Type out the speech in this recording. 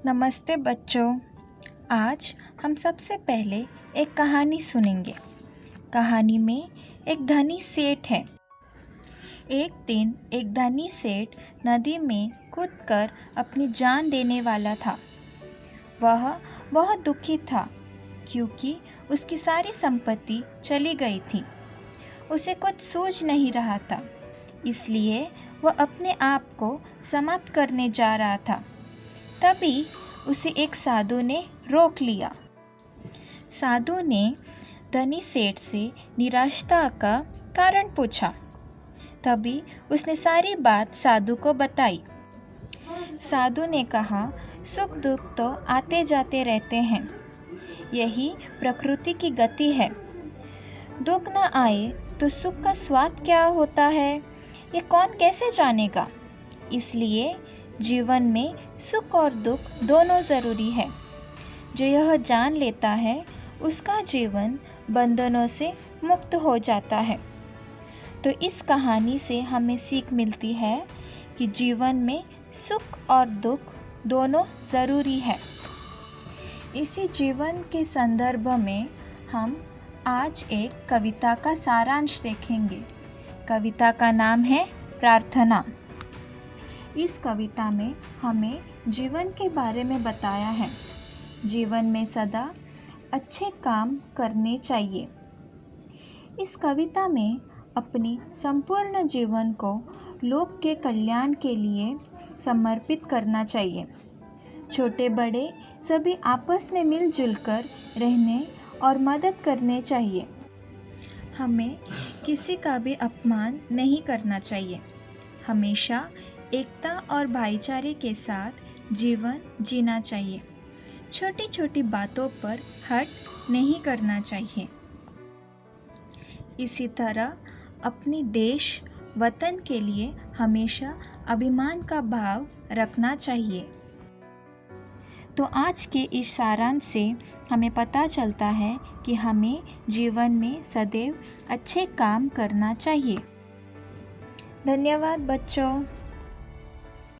नमस्ते बच्चों। आज हम सबसे पहले एक कहानी सुनेंगे। कहानी में एक धनी सेठ है। एक दिन एक धनी सेठ नदी में कूदकर अपनी जान देने वाला था। वह बहुत दुखी था क्योंकि उसकी सारी संपत्ति चली गई थी। उसे कुछ सूझ नहीं रहा था, इसलिए वह अपने आप को समाप्त करने जा रहा था। तभी उसे एक साधु ने रोक लिया। साधु ने धनी सेठ से निराशा का कारण पूछा। तभी उसने सारी बात साधु को बताई। साधु ने कहा, सुख दुख तो आते जाते रहते हैं, यही प्रकृति की गति है। दुख न आए तो सुख का स्वाद क्या होता है, ये कौन कैसे जानेगा। इसलिए जीवन में सुख और दुख दोनों ज़रूरी है। जो यह जान लेता है उसका जीवन बंधनों से मुक्त हो जाता है। तो इस कहानी से हमें सीख मिलती है कि जीवन में सुख और दुख दोनों ज़रूरी है। इसी जीवन के संदर्भ में हम आज एक कविता का सारांश देखेंगे। कविता का नाम है प्रार्थना। इस कविता में हमें जीवन के बारे में बताया है। जीवन में सदा अच्छे काम करने चाहिए। इस कविता में अपनी संपूर्ण जीवन को लोक के कल्याण के लिए समर्पित करना चाहिए। छोटे बड़े सभी आपस में मिलजुल कर रहने और मदद करने चाहिए। हमें किसी का भी अपमान नहीं करना चाहिए। हमेशा एकता और भाईचारे के साथ जीवन जीना चाहिए। छोटी छोटी बातों पर हट नहीं करना चाहिए। इसी तरह अपनी देश वतन के लिए हमेशा अभिमान का भाव रखना चाहिए। तो आज के इस सारांश से हमें पता चलता है कि हमें जीवन में सदैव अच्छे काम करना चाहिए। धन्यवाद बच्चों।